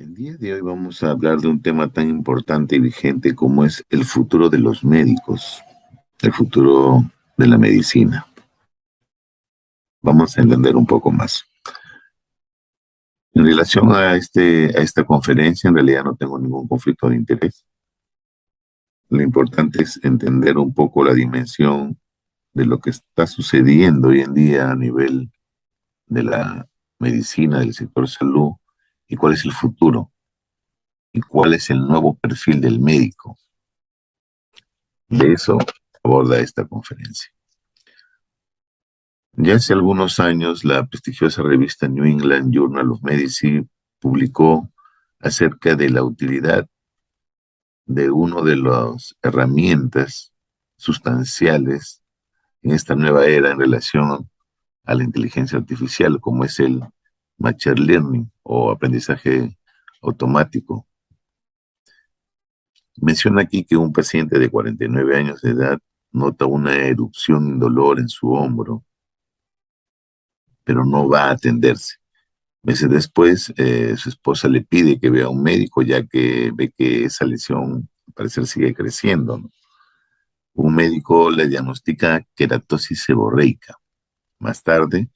El día de hoy vamos a hablar de un tema tan importante y vigente como es el futuro de los médicos, el futuro de la medicina. Vamos a entender un poco más. En relación a esta conferencia, en realidad no tengo ningún conflicto de interés. Lo importante es entender un poco la dimensión de lo que está sucediendo hoy en día a nivel de la medicina, del sector salud, y cuál es el futuro, y cuál es el nuevo perfil del médico. De eso aborda esta conferencia. Ya hace algunos años, la prestigiosa revista New England Journal of Medicine publicó acerca de la utilidad de una de las herramientas sustanciales en esta nueva era en relación a la inteligencia artificial, como es el Machine Learning o aprendizaje automático. Menciona aquí que un paciente de 49 años de edad nota una erupción indolor en su hombro, pero no va a atenderse. Meses después, su esposa le pide que vea a un médico ya que ve que esa lesión al parecer sigue creciendo, ¿no? Un médico le diagnostica queratosis seborreica. Más tarde,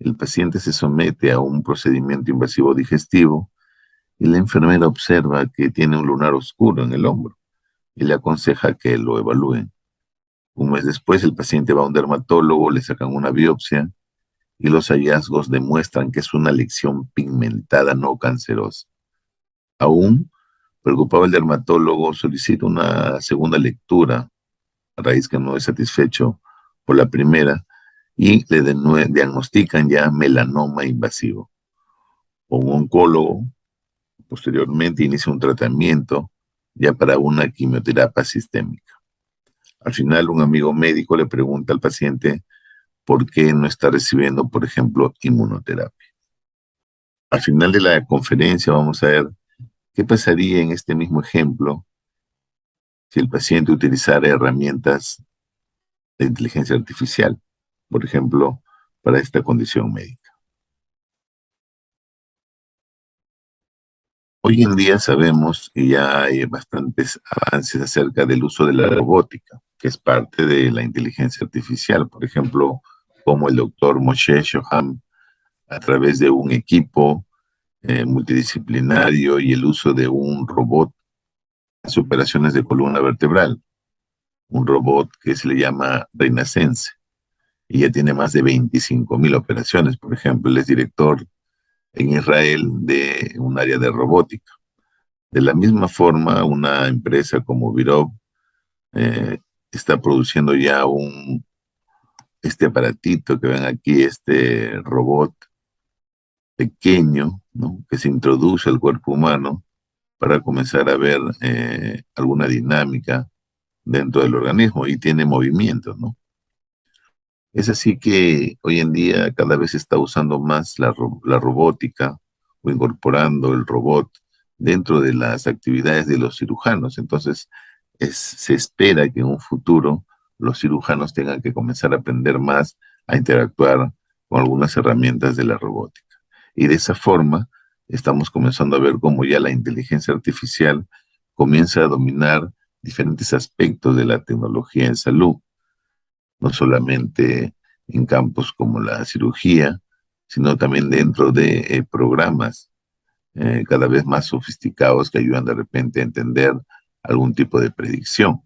el paciente se somete a un procedimiento invasivo digestivo y la enfermera observa que tiene un lunar oscuro en el hombro y le aconseja que lo evalúen. Un mes después, el paciente va a un dermatólogo, le sacan una biopsia y los hallazgos demuestran que es una lesión pigmentada no cancerosa. Aún preocupado, el dermatólogo solicita una segunda lectura, a raíz que no es satisfecho por la primera, y le diagnostican ya melanoma invasivo. Un oncólogo posteriormente inicia un tratamiento ya para una quimioterapia sistémica. Al final, un amigo médico le pregunta al paciente por qué no está recibiendo, por ejemplo, inmunoterapia. Al final de la conferencia vamos a ver qué pasaría en este mismo ejemplo si el paciente utilizara herramientas de inteligencia artificial, por ejemplo, para esta condición médica. Hoy en día sabemos que ya hay bastantes avances acerca del uso de la robótica, que es parte de la inteligencia artificial. Por ejemplo, como el doctor Moshe Shoham, a través de un equipo multidisciplinario y el uso de un robot en sus operaciones de columna vertebral, un robot que se le llama Renaissance, y ya tiene más de 25.000 operaciones. Por ejemplo, él es director en Israel de un área de robótica. De la misma forma, una empresa como Virov eh, está produciendo ya este aparatito que ven aquí, este robot pequeño, ¿no?, que se introduce al cuerpo humano para comenzar a ver alguna dinámica dentro del organismo y tiene movimientos, ¿no? Es así que hoy en día cada vez se está usando más la robótica o incorporando el robot dentro de las actividades de los cirujanos. Entonces, se espera que en un futuro los cirujanos tengan que comenzar a aprender más a interactuar con algunas herramientas de la robótica. Y de esa forma estamos comenzando a ver cómo ya la inteligencia artificial comienza a dominar diferentes aspectos de la tecnología en salud, no solamente en campos como la cirugía, sino también dentro de programas cada vez más sofisticados que ayudan de repente a entender algún tipo de predicción.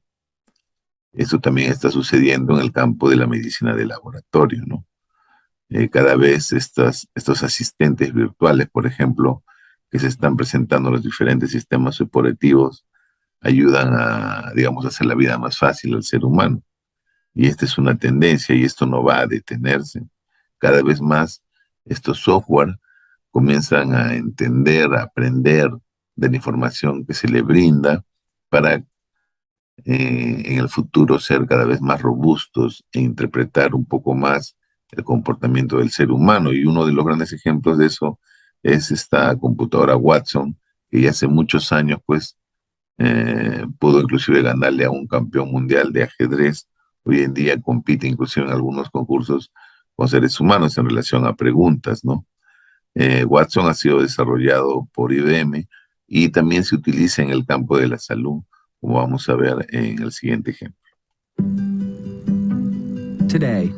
Esto también está sucediendo en el campo de la medicina de laboratorio, ¿no? Cada vez estos asistentes virtuales, por ejemplo, que se están presentando en los diferentes sistemas operativos, ayudan a, digamos, a hacer la vida más fácil al ser humano. Y esta es una tendencia y esto no va a detenerse. Cada vez más estos software comienzan a entender, a aprender de la información que se le brinda para en el futuro ser cada vez más robustos e interpretar un poco más el comportamiento del ser humano. Y uno de los grandes ejemplos de eso es esta computadora Watson, que ya hace muchos años pues pudo inclusive ganarle a un campeón mundial de ajedrez. Hoy en día compite inclusive en algunos concursos con seres humanos en relación a preguntas, ¿no? Watson ha sido desarrollado por IBM, y también se utiliza en el campo de la salud, como vamos a ver en el siguiente ejemplo. Today,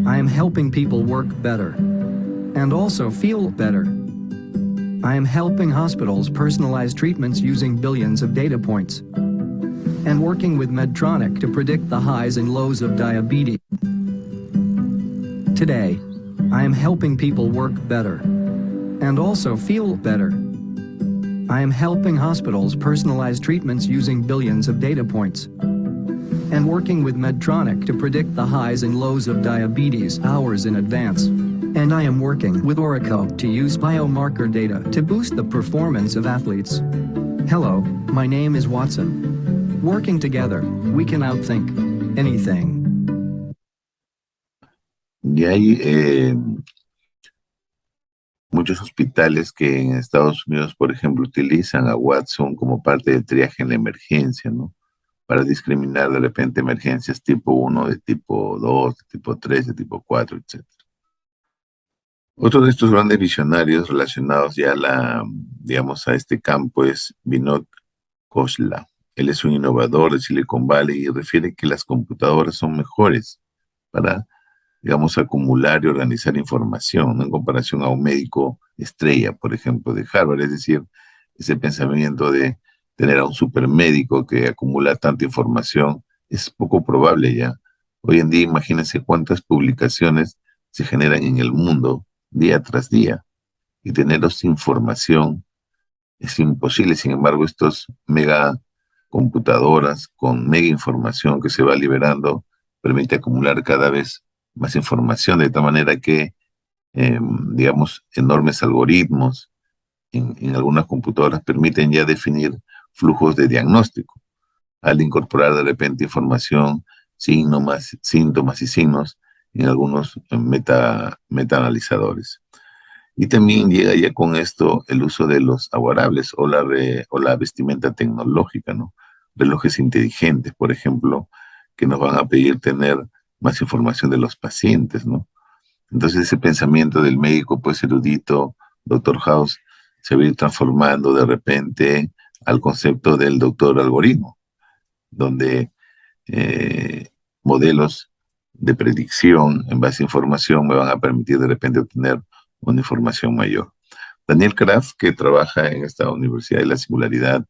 I am helping people work better and also feel better. I am helping hospitals personalize treatments using billions of data points and working with Medtronic to predict the highs and lows of diabetes. Today, I am helping people work better and also feel better. I am helping hospitals personalize treatments using billions of data points and working with Medtronic to predict the highs and lows of diabetes hours in advance. And I am working with Oracle to use biomarker data to boost the performance of athletes. Hello, my name is Watson. Working together, we can outthink anything. Y hay muchos hospitales que en Estados Unidos, por ejemplo, utilizan a Watson como parte del triaje en la emergencia, ¿no? Para discriminar de repente emergencias tipo 1, de tipo 2, de tipo 3, de tipo 4, etc. Otro de estos grandes visionarios relacionados ya a digamos, a este campo es Vinod Khosla. Él es un innovador de Silicon Valley y refiere que las computadoras son mejores para, digamos, acumular y organizar información, ¿no? En comparación a un médico estrella, por ejemplo, de Harvard. Es decir, ese pensamiento de tener a un supermédico que acumula tanta información es poco probable ya. Hoy en día, imagínense cuántas publicaciones se generan en el mundo día tras día y tenerlos información es imposible. Sin embargo, estos mega computadoras con mega información que se va liberando permite acumular cada vez más información, de tal manera que, digamos, enormes algoritmos en algunas computadoras permiten ya definir flujos de diagnóstico al incorporar de repente información, síntomas y signos en algunos meta-analizadores. Y también llega ya con esto el uso de los wearables o la vestimenta tecnológica, ¿no? Relojes inteligentes, por ejemplo, que nos van a pedir tener más información de los pacientes, ¿no? Entonces ese pensamiento del médico, pues erudito, doctor House, se va a ir transformando de repente al concepto del doctor algoritmo, donde eh, modelos de predicción en base a información me van a permitir de repente obtener una información mayor. Daniel Kraft, que trabaja en esta Universidad de la Singularidad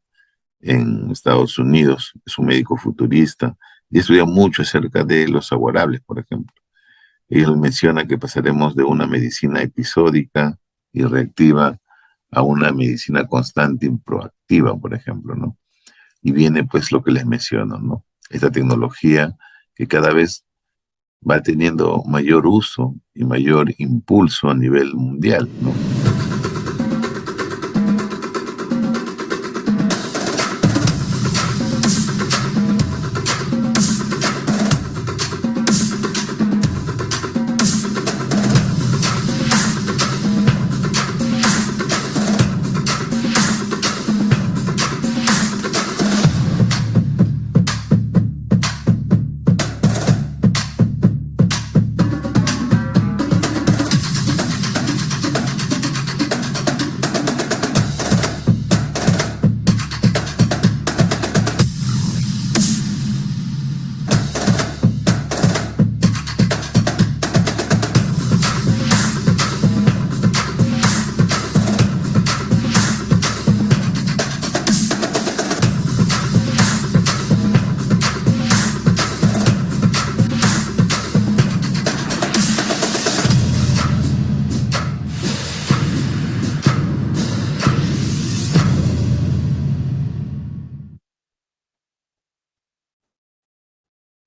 en Estados Unidos, es un médico futurista y estudia mucho acerca de los wearables, por ejemplo. Él menciona que pasaremos de una medicina episódica y reactiva a una medicina constante y proactiva, por ejemplo, ¿no? Y viene pues lo que les menciono, ¿no? Esta tecnología que cada vez va teniendo mayor uso y mayor impulso a nivel mundial, ¿no?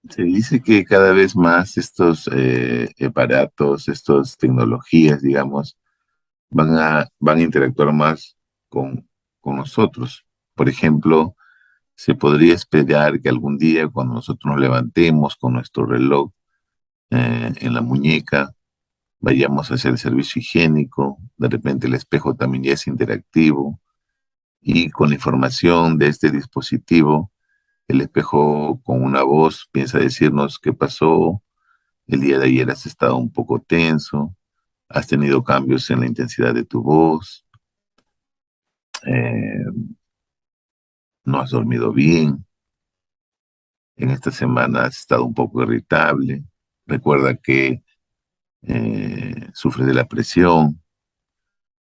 Se dice que cada vez más estos aparatos, estas tecnologías, digamos, van a interactuar más con, con nosotros. Por ejemplo, se podría esperar que algún día cuando nosotros nos levantemos con nuestro reloj en la muñeca, vayamos a hacer el servicio higiénico, de repente el espejo también ya es interactivo y con la información de este dispositivo, el espejo con una voz piensa decirnos qué pasó, el día de ayer has estado un poco tenso, has tenido cambios en la intensidad de tu voz, eh, no has dormido bien, en esta semana has estado un poco irritable. Recuerda que sufres de la presión.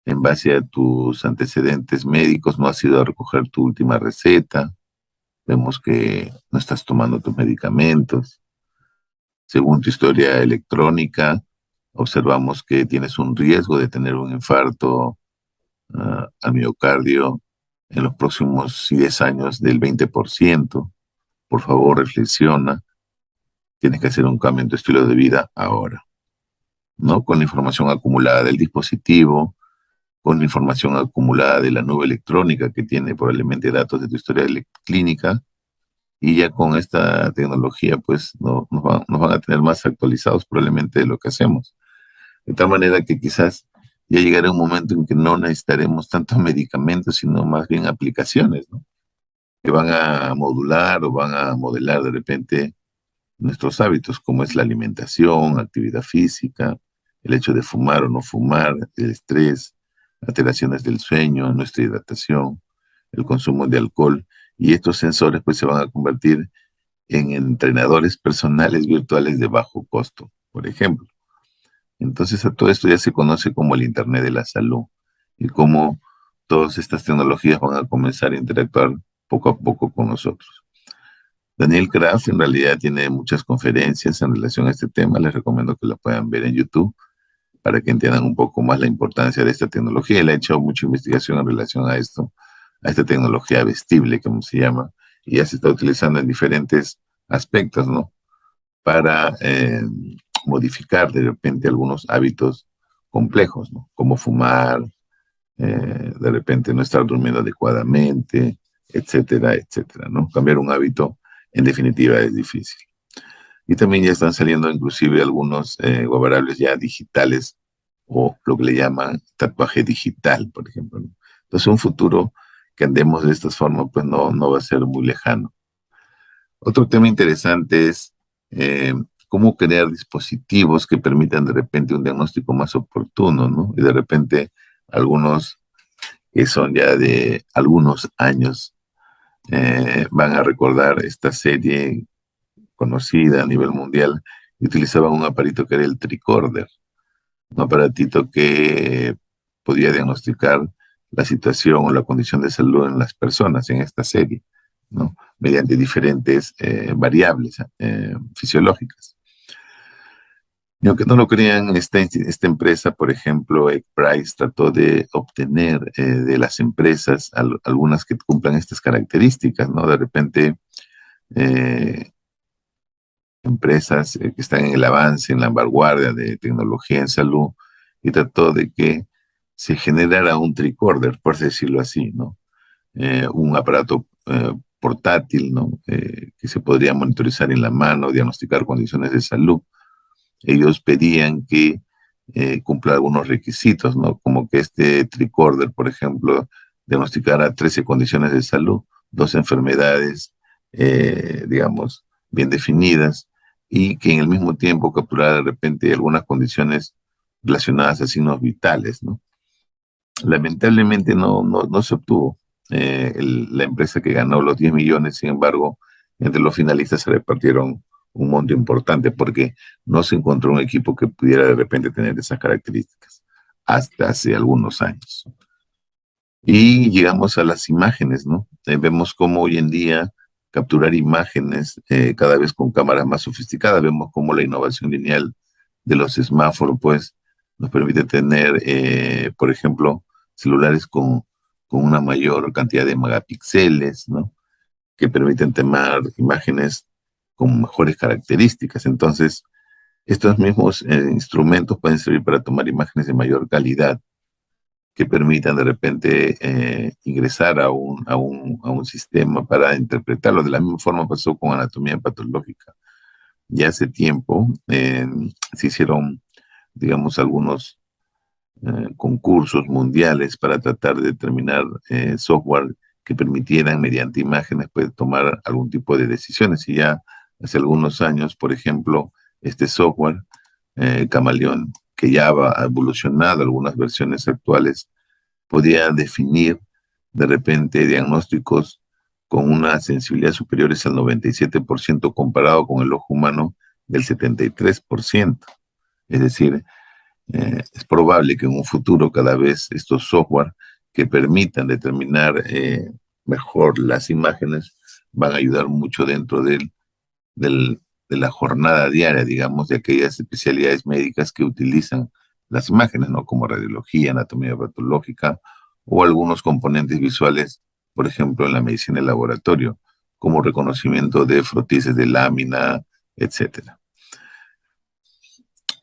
En base a tus antecedentes médicos, no has ido a recoger tu última receta. Vemos que no estás tomando tus medicamentos. Según tu historia electrónica, observamos que tienes un riesgo de tener un infarto al miocardio en los próximos 10 años del 20%. Por favor, reflexiona. Tienes que hacer un cambio en tu estilo de vida ahora, ¿no? Con la información acumulada del dispositivo, con la información acumulada de la nube electrónica que tiene probablemente datos de tu historia clínica, y ya con esta tecnología pues nos van a tener más actualizados probablemente de lo que hacemos. De tal manera que quizás ya llegará un momento en que no necesitaremos tantos medicamentos, sino más bien aplicaciones, ¿no? Que van a modular o van a modelar de repente nuestros hábitos, como es la alimentación, actividad física, el hecho de fumar o no fumar, el estrés, alteraciones del sueño, nuestra hidratación, el consumo de alcohol. Y estos sensores pues se van a convertir en entrenadores personales virtuales de bajo costo, por ejemplo. Entonces a todo esto ya se conoce como el Internet de la Salud y cómo todas estas tecnologías van a comenzar a interactuar poco a poco con nosotros. Daniel Kraft en realidad tiene muchas conferencias en relación a este tema. Les recomiendo que lo puedan ver en YouTube para que entiendan un poco más la importancia de esta tecnología. Él ha hecho mucha investigación en relación a esto, a esta tecnología vestible, como se llama, y ya se está utilizando en diferentes aspectos, ¿no? Para modificar de repente algunos hábitos complejos, ¿no? Como fumar, de repente no estar durmiendo adecuadamente, etcétera, etcétera, ¿no? Cambiar un hábito, en definitiva, es difícil. Y también ya están saliendo inclusive algunos wearables ya digitales o lo que le llaman tatuaje digital, por ejemplo, ¿no? Entonces, un futuro que andemos de esta forma, pues no va a ser muy lejano. Otro tema interesante es eh, cómo crear dispositivos que permitan de repente un diagnóstico más oportuno, ¿no? Y de repente algunos que son ya de algunos años van a recordar esta serie conocida a nivel mundial y utilizaban un aparatito que era el tricorder, un aparatito que podía diagnosticar la situación o la condición de salud en las personas en esta serie, ¿no? Mediante diferentes variables fisiológicas. Y aunque no lo crean, esta empresa, por ejemplo, Price, trató de obtener de las empresas algunas que cumplan estas características, ¿no? De repente, eh, empresas que están en el avance, en la vanguardia de tecnología en salud, y trató de que se generara un tricorder, por decirlo así, ¿no? Un aparato portátil, ¿no? Que se podría monitorizar en la mano, diagnosticar condiciones de salud. Ellos pedían que cumpla algunos requisitos, ¿no? Como que este tricorder, por ejemplo, diagnosticara 13 condiciones de salud, dos enfermedades, digamos, bien definidas, y que en el mismo tiempo capturara de repente algunas condiciones relacionadas a signos vitales, ¿no? Lamentablemente no se obtuvo. La empresa que ganó los 10 millones, sin embargo, entre los finalistas se repartieron un monto importante porque no se encontró un equipo que pudiera de repente tener esas características hasta hace algunos años. Y llegamos a las imágenes, ¿no? Vemos cómo hoy en día capturar imágenes cada vez con cámaras más sofisticadas, vemos cómo la innovación lineal de los smartphones, pues, nos permite tener, por ejemplo, celulares con una mayor cantidad de megapíxeles, ¿no? Que permiten tomar imágenes con mejores características. Entonces, estos mismos instrumentos pueden servir para tomar imágenes de mayor calidad que permitan de repente ingresar a un sistema para interpretarlo. De la misma forma pasó con anatomía patológica. Ya hace tiempo se hicieron, digamos, algunos concursos mundiales para tratar de determinar software que permitieran mediante imágenes pues, tomar algún tipo de decisiones. Y ya hace algunos años, por ejemplo, este software, Camaleón, que ya ha evolucionado algunas versiones actuales, podía definir de repente diagnósticos con una sensibilidad superior al 97% comparado con el ojo humano del 73%. Es decir, es probable que en un futuro cada vez estos software que permitan determinar mejor las imágenes van a ayudar mucho dentro del, de la jornada diaria, digamos, de aquellas especialidades médicas que utilizan las imágenes, ¿no? Como radiología, anatomía patológica o algunos componentes visuales, por ejemplo, en la medicina de laboratorio, como reconocimiento de frotices de lámina, etcétera.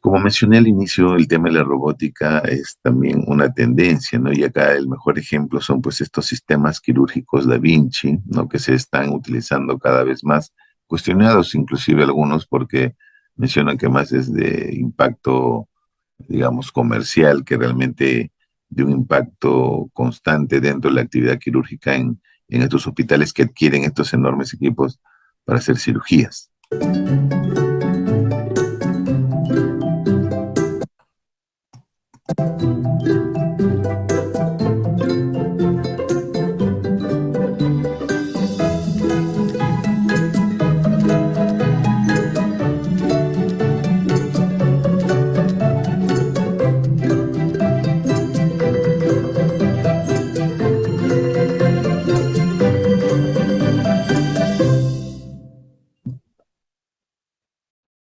Como mencioné al inicio, el tema de la robótica es también una tendencia, ¿no? Y acá el mejor ejemplo son pues estos sistemas quirúrgicos Da Vinci, ¿no? Que se están utilizando cada vez más, cuestionados inclusive algunos porque mencionan que más es de impacto, digamos, comercial, que realmente de un impacto constante dentro de la actividad quirúrgica en estos hospitales que adquieren estos enormes equipos para hacer cirugías.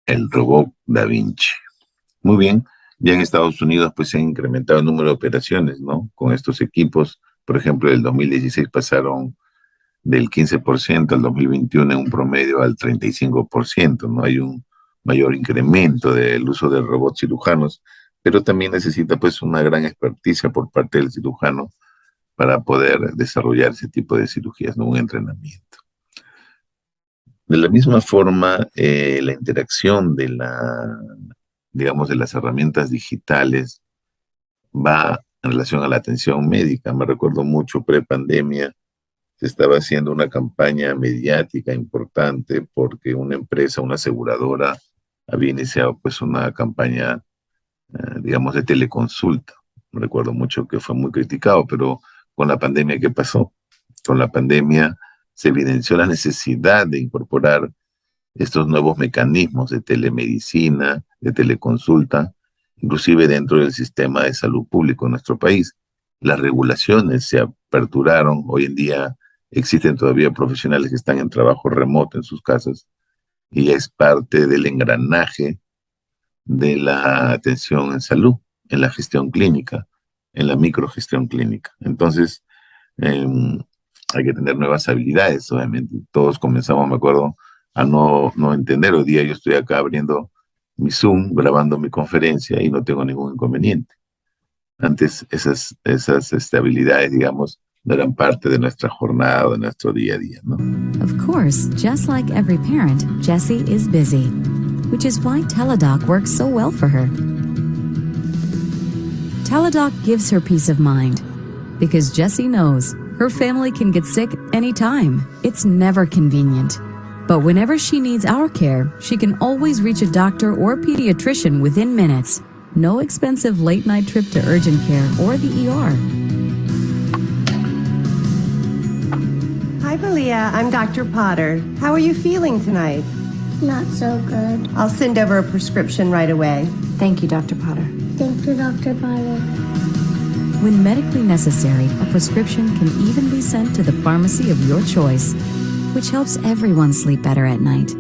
El robot Da Vinci. Muy bien, ya en Estados Unidos pues se han incrementado el número de operaciones, ¿no? Con estos equipos, por ejemplo, el 2016 pasaron del 15% al 2021 en un promedio al 35%, ¿no? Hay un mayor incremento del uso de robots cirujanos, pero también necesita pues una gran experticia por parte del cirujano para poder desarrollar ese tipo de cirugías, ¿no? Un entrenamiento. De la misma forma, la interacción de digamos, de las herramientas digitales va en relación a la atención médica. Me recuerdo mucho pre-pandemia, se estaba haciendo una campaña mediática importante porque una empresa, una aseguradora, había iniciado pues una campaña, digamos, de teleconsulta. Me recuerdo mucho que fue muy criticado, pero con la pandemia, ¿qué pasó? Con la pandemia se evidenció la necesidad de incorporar estos nuevos mecanismos de telemedicina, de teleconsulta, inclusive dentro del sistema de salud público en nuestro país. Las regulaciones se aperturaron, hoy en día existen todavía profesionales que están en trabajo remoto en sus casas y es parte del engranaje de la atención en salud, en la gestión clínica, en la microgestión clínica. Entonces, eh, hay que tener nuevas habilidades, obviamente. Todos comenzamos, me acuerdo, a no entender. Hoy día yo estoy acá abriendo mi Zoom, grabando mi conferencia y no tengo ningún inconveniente. Antes esas habilidades, digamos, no eran parte de nuestra jornada, de nuestro día a día, ¿no? Of course, just like every parent, Jessie is busy, which is why Teladoc works so well for her. Teladoc gives her peace of mind because Jessie knows her family can get sick anytime. It's never convenient. But whenever she needs our care, she can always reach a doctor or pediatrician within minutes. No expensive late-night trip to urgent care or the ER. Hi, Valia. I'm Dr. Potter. How are you feeling tonight? Not so good. I'll send over a prescription right away. Thank you, Dr. Potter. Thank you, Dr. Potter. When medically necessary, a prescription can even be sent to the pharmacy of your choice, which helps everyone sleep better at night.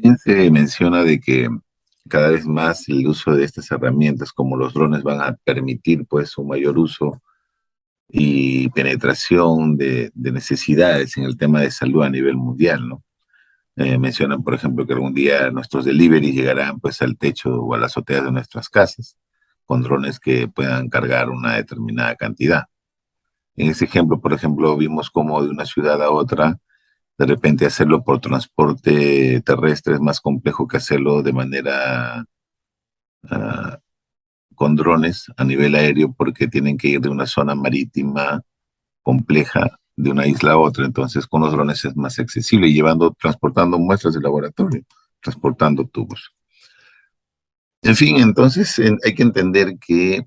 También se menciona de que cada vez más el uso de estas herramientas como los drones van a permitir pues un mayor uso y penetración de necesidades en el tema de salud a nivel mundial, ¿no? Mencionan, por ejemplo, que algún día nuestros deliveries llegarán pues al techo o a las azoteas de nuestras casas con drones que puedan cargar una determinada cantidad. En ese ejemplo, por ejemplo, vimos cómo de una ciudad a otra, de repente hacerlo por transporte terrestre es más complejo que hacerlo de manera ah, con drones a nivel aéreo porque tienen que ir de una zona marítima compleja de una isla a otra. Entonces, con los drones es más accesible y transportando muestras de laboratorio, transportando tubos. En fin, entonces hay que entender que,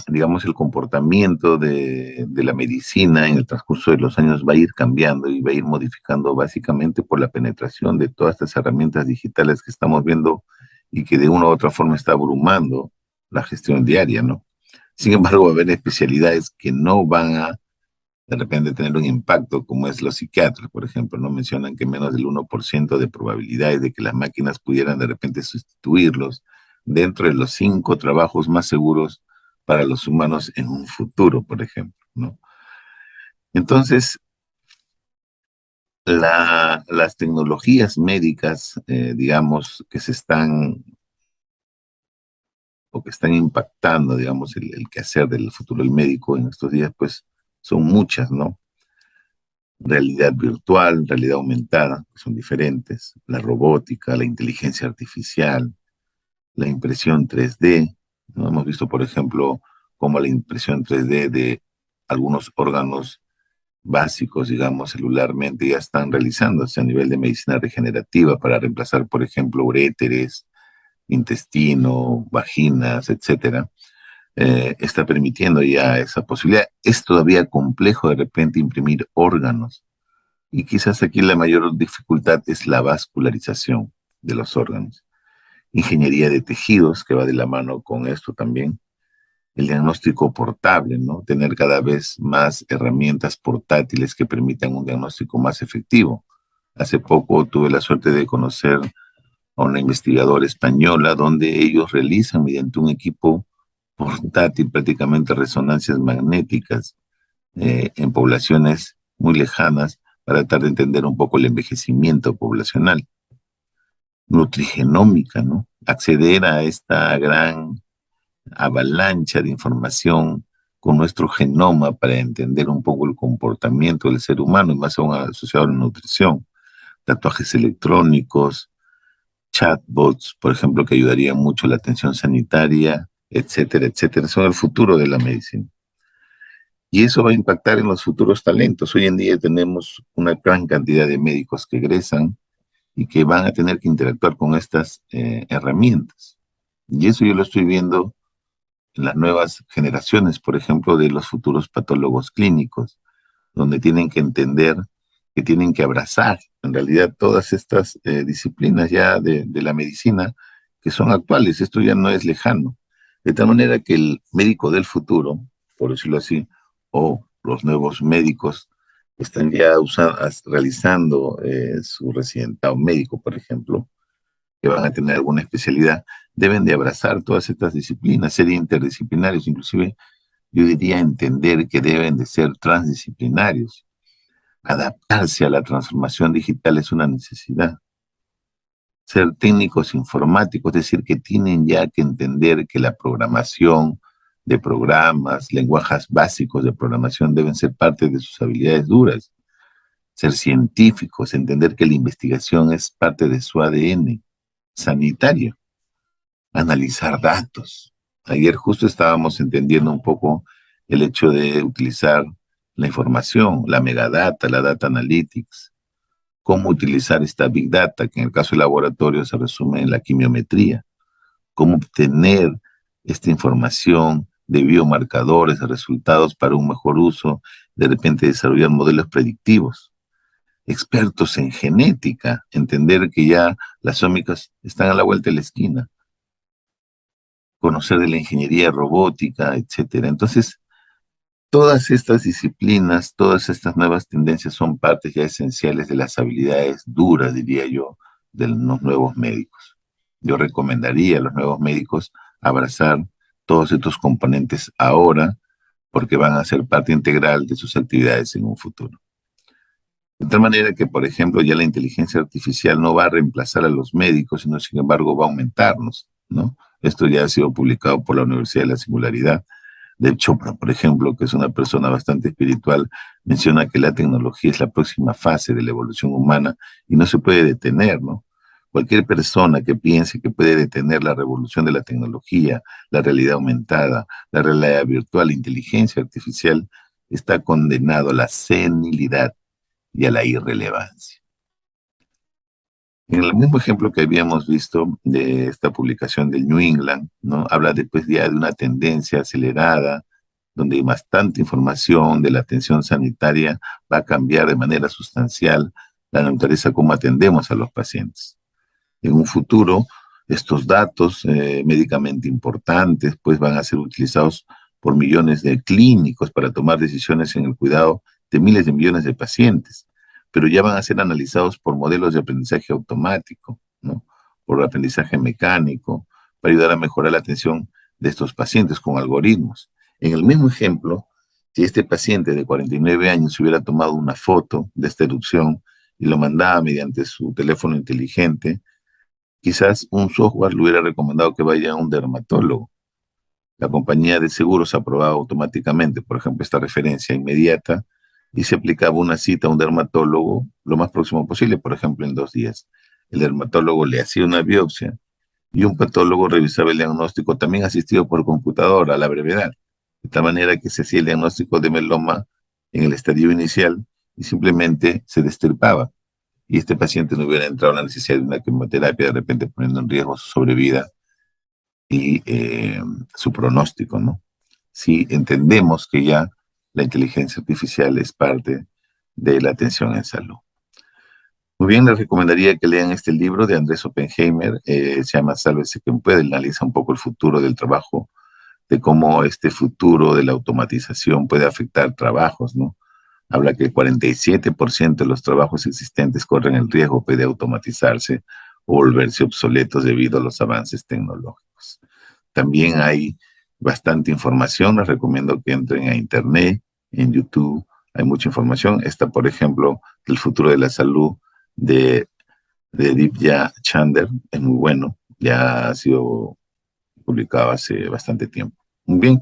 digamos, el comportamiento de la medicina en el transcurso de los años va a ir cambiando y va a ir modificando básicamente por la penetración de todas estas herramientas digitales que estamos viendo y que de una u otra forma está abrumando la gestión diaria, ¿no? Sin embargo, va a haber especialidades que no van a de repente tener un impacto, como es los psiquiatras, por ejemplo, ¿no? Mencionan que menos del 1% de probabilidades de que las máquinas pudieran de repente sustituirlos dentro de los 5 trabajos más seguros para los humanos en un futuro, por ejemplo, ¿no? Entonces, las tecnologías médicas, digamos, que se están o que están impactando, digamos, el quehacer del futuro del médico en estos días, pues son muchas, ¿no? Realidad virtual, realidad aumentada, que son diferentes, la robótica, la inteligencia artificial, la impresión 3D, ¿no? Hemos visto, por ejemplo, cómo la impresión 3D de algunos órganos básicos, digamos, celularmente, ya están realizándose a nivel de medicina regenerativa para reemplazar, por ejemplo, uréteres, intestino, vaginas, etcétera. Está permitiendo ya esa posibilidad. Es todavía complejo de repente imprimir órganos y quizás aquí la mayor dificultad es la vascularización de los órganos. Ingeniería de tejidos, que va de la mano con esto también. El diagnóstico portable, ¿no? Tener cada vez más herramientas portátiles que permitan un diagnóstico más efectivo. Hace poco tuve la suerte de conocer a una investigadora española donde ellos realizan mediante un equipo portátil prácticamente resonancias magnéticas en poblaciones muy lejanas para tratar de entender un poco el envejecimiento poblacional. Nutrigenómica, ¿no? Acceder a esta gran avalancha de información con nuestro genoma para entender un poco el comportamiento del ser humano, y más aún asociado a la nutrición. Tatuajes electrónicos, chatbots, por ejemplo, que ayudarían mucho a la atención sanitaria, etcétera, etcétera. Son el futuro de la medicina. Y eso va a impactar en los futuros talentos. Hoy en día tenemos una gran cantidad de médicos que egresan y que van a tener que interactuar con estas herramientas. Y eso yo lo estoy viendo en las nuevas generaciones, por ejemplo, de los futuros patólogos clínicos, donde tienen que entender que tienen que abrazar en realidad todas estas disciplinas ya de la medicina que son actuales. Esto ya no es lejano. De tal manera que el médico del futuro, por decirlo así, o los nuevos médicos que están ya realizando su residentado médico, por ejemplo, que van a tener alguna especialidad, deben de abrazar todas estas disciplinas, ser interdisciplinarios, inclusive yo diría entender que deben de ser transdisciplinarios. Adaptarse a la transformación digital es una necesidad. Ser técnicos informáticos, es decir, que tienen ya que entender que la programación de programas, lenguajes básicos de programación deben ser parte de sus habilidades duras. Ser científicos, entender que la investigación es parte de su ADN sanitario. Analizar datos. Ayer justo estábamos entendiendo un poco el hecho de utilizar la información, la megadata, la data analytics, cómo utilizar esta big data, que en el caso del laboratorio se resume en la quimiometría, cómo obtener esta información de biomarcadores, de resultados para un mejor uso, de repente desarrollar modelos predictivos. Expertos en genética, entender que ya las ómicas están a la vuelta de la esquina, conocer de la ingeniería robótica, etcétera. Entonces, todas estas disciplinas, todas estas nuevas tendencias son partes ya esenciales de las habilidades duras, diría yo, de los nuevos médicos. Yo recomendaría a los nuevos médicos abrazar todos estos componentes ahora porque van a ser parte integral de sus actividades en un futuro. De tal manera que, por ejemplo, ya la inteligencia artificial no va a reemplazar a los médicos, sino, sin embargo, va a aumentarnos, ¿no? Esto ya ha sido publicado por la Universidad de la Singularidad. Dev Chopra, por ejemplo, que es una persona bastante espiritual, menciona que la tecnología es la próxima fase de la evolución humana y no se puede detener, ¿no? Cualquier persona que piense que puede detener la revolución de la tecnología, la realidad aumentada, la realidad virtual, la inteligencia artificial, está condenado a la senilidad y a la irrelevancia. En el mismo ejemplo que habíamos visto de esta publicación del New England, ¿no? Habla después ya de una tendencia acelerada, donde hay bastante información de la atención sanitaria, va a cambiar de manera sustancial la naturaleza como atendemos a los pacientes. En un futuro, estos datos médicamente importantes pues van a ser utilizados por millones de clínicos para tomar decisiones en el cuidado de miles de millones de pacientes, pero ya van a ser analizados por modelos de aprendizaje automático, ¿no? Por aprendizaje mecánico, para ayudar a mejorar la atención de estos pacientes con algoritmos. En el mismo ejemplo, si este paciente de 49 años hubiera tomado una foto de esta erupción y lo mandaba mediante su teléfono inteligente, quizás un software le hubiera recomendado que vaya a un dermatólogo. La compañía de seguros aprobaba automáticamente, por ejemplo, esta referencia inmediata y se aplicaba una cita a un dermatólogo lo más próximo posible, por ejemplo, en 2 días. El dermatólogo le hacía una biopsia y un patólogo revisaba el diagnóstico, también asistido por computadora, a la brevedad, de tal manera que se hacía el diagnóstico de meloma en el estadio inicial y simplemente se destripaba. Y este paciente no hubiera entrado en la necesidad de una quimioterapia, de repente poniendo en riesgo su sobrevida y su pronóstico, ¿no? Si entendemos que ya la inteligencia artificial es parte de la atención en salud. Muy bien, les recomendaría que lean este libro de Andrés Oppenheimer, se llama Sálvese quien puede, analiza un poco el futuro del trabajo, de cómo este futuro de la automatización puede afectar trabajos, ¿no? Habla que el 47% de los trabajos existentes corren el riesgo de automatizarse o volverse obsoletos debido a los avances tecnológicos. También hay bastante información, les recomiendo que entren a internet, en YouTube, hay mucha información. Está, por ejemplo, El futuro de la salud de Divya Chander, es muy bueno, ya ha sido publicado hace bastante tiempo. Muy bien,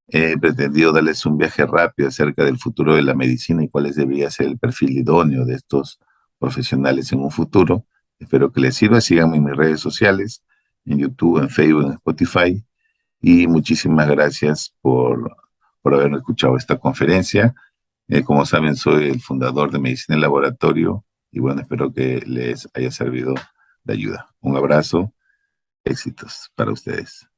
he pretendido darles un viaje rápido acerca del futuro de la medicina y cuál debería ser el perfil idóneo de estos profesionales en un futuro. Espero que les sirva. Síganme en mis redes sociales, en YouTube, en Facebook, en Spotify. Y muchísimas gracias por haberme escuchado esta conferencia. Como saben, soy el fundador de Medicina en Laboratorio y bueno, espero que les haya servido de ayuda. Un abrazo, éxitos para ustedes.